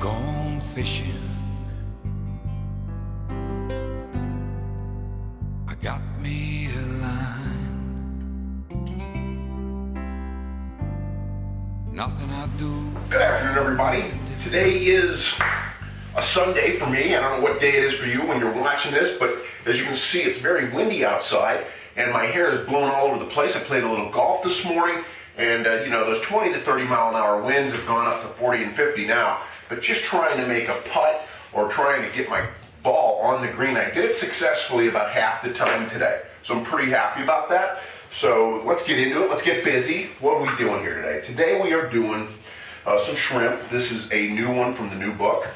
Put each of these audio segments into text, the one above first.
gone fishing. I got me a line. Nothing I do. Good afternoon, everybody. Today is a Sunday for me. I don't know what day it is for you when you're watching this, but as you can see, it's very windy outside, and my hair is blown all over the place. I played a little golf this morning, and you know, those 20 to 30 mile an hour winds have gone up to 40 and 50 now. But just trying to make a putt or trying to get my ball on the green, I did it successfully about half the time today. So I'm pretty happy about that. So let's get into it. Let's get busy. What are we doing here today? Today we are doing some shrimp. This is a new one from the new book.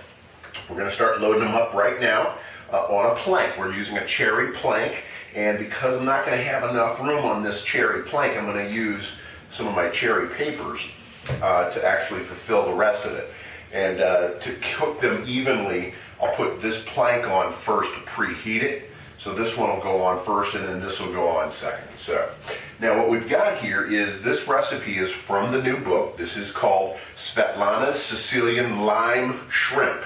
We're going to start loading them up right now on a plank. We're using a cherry plank, and because I'm not going to have enough room on this cherry plank, I'm going to use some of my cherry papers to actually fulfill the rest of it. And to cook them evenly, I'll put this plank on first to preheat it. So this one will go on first, and then this will go on second. So now what we've got here is this recipe is from the new book. This is called Svetlana's Sicilian Lime Shrimp.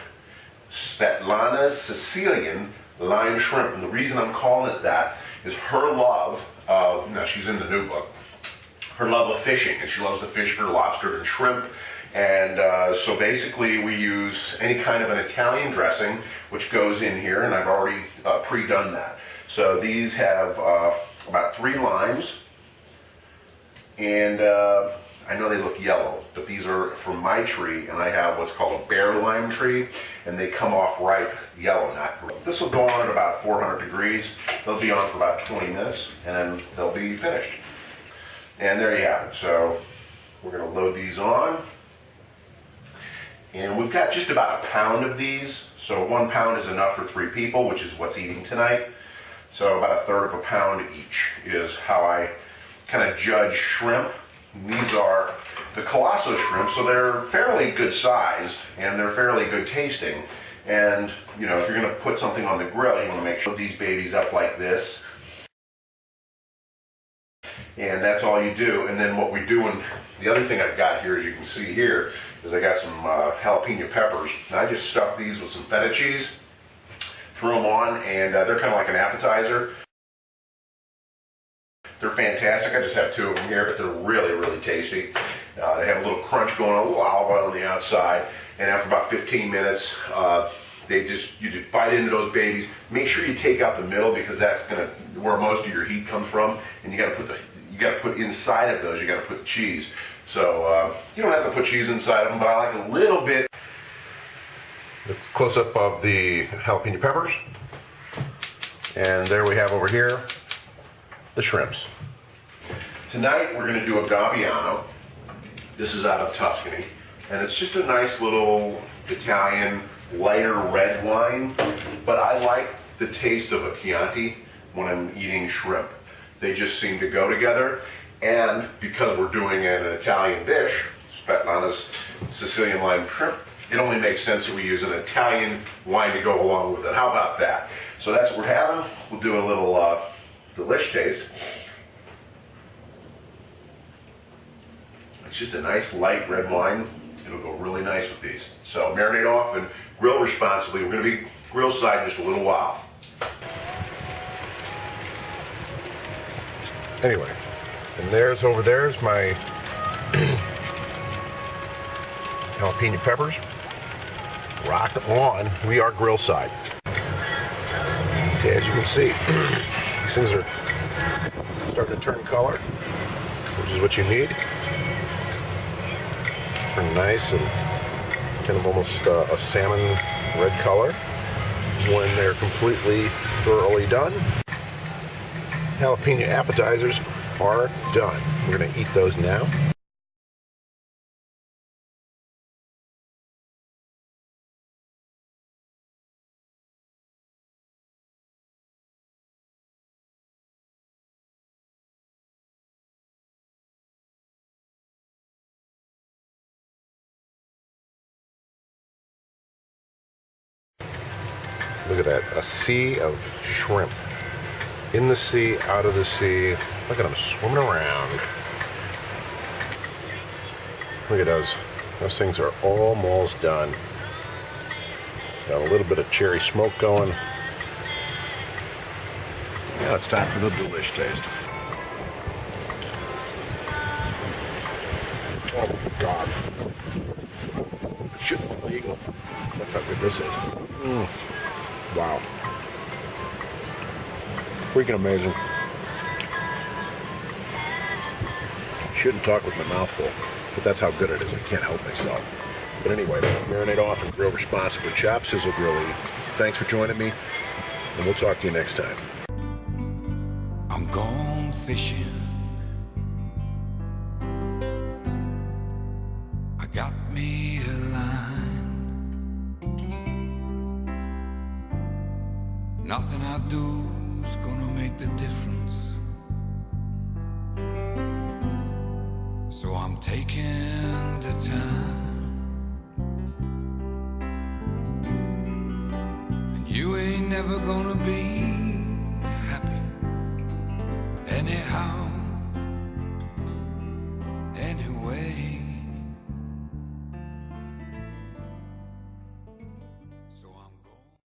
Svetlana's Sicilian Lime Shrimp. And the reason I'm calling it that is her love of, now she's in the new book, her love of fishing, and she loves to fish for lobster and shrimp. And so basically we use any kind of an Italian dressing which goes in here, and I've already pre-done that. So these have about 3 limes, and I know they look yellow, but these are from my tree, and I have what's called a bare lime tree, and they come off ripe yellow, not green. This will go on at about 400 degrees. They'll be on for about 20 minutes, and then they'll be finished. And there you have it. So we're going to load these on. And we've got just about a pound of these, so 1 pound is enough for 3 people, which is what's eating tonight. So about 1/3 of a pound each is how I kind of judge shrimp. And these are the Colossal Shrimp, so they're fairly good sized and they're fairly good tasting. And you know, if you're going to put something on the grill, you want to make sure these babies up like this. And that's all you do. And then what we do, and the other thing I've got here, as you can see here, is I got some jalapeno peppers. And I just stuff these with some feta cheese, threw them on, and they're kind of like an appetizer. They're fantastic. I just have 2 of them here, but they're really, really tasty. They have a little crunch going on, a little olive oil on the outside, and after about 15 minutes, you just bite into those babies. Make sure you take out the middle, because that's where most of your heat comes from, and you got to put inside of those. You got to put the cheese. So you don't have to put cheese inside of them, but I like a little bit. The close up of the jalapeno peppers, and there we have over here the shrimps. Tonight we're going to do a Gabbiano. This is out of Tuscany, and it's just a nice little Italian lighter red wine, but I like the taste of a Chianti when I'm eating shrimp. They just seem to go together, and because we're doing an Italian dish, Svetlana's Sicilian Lime Shrimp, it only makes sense that we use an Italian wine to go along with it. How about that? So that's what we're having. We'll do a little delish taste. It's just a nice light red wine. It'll go really nice with these. So marinate off and grill responsibly. We're going to be grill side just a little while. Anyway, and over there's my jalapeno peppers. Rock on. We are grill side. Okay, as you can see, these things are starting to turn color, which is what you need. Turn nice and kind of almost a salmon red color when they're completely thoroughly done. Jalapeno appetizers are done. We're going to eat those now. Look at that, a sea of shrimp. In the sea, out of the sea. Look at them swimming around. Look at those. Those things are almost done. Got a little bit of cherry smoke going. Now it's time for the delish taste. Oh God. It shouldn't be legal. That's how good this is. Wow. Freaking amazing. Shouldn't talk with my mouth full, but that's how good it is. I can't help myself. But anyway, marinate off and grill responsibly. Chop, sizzle, grill, eat. Thanks for joining me, and we'll talk to you next time. I'm gone fishing. I got me a line. Nothing I do's gonna make the difference. So I'm taking the time. And you ain't never gonna be happy anyhow.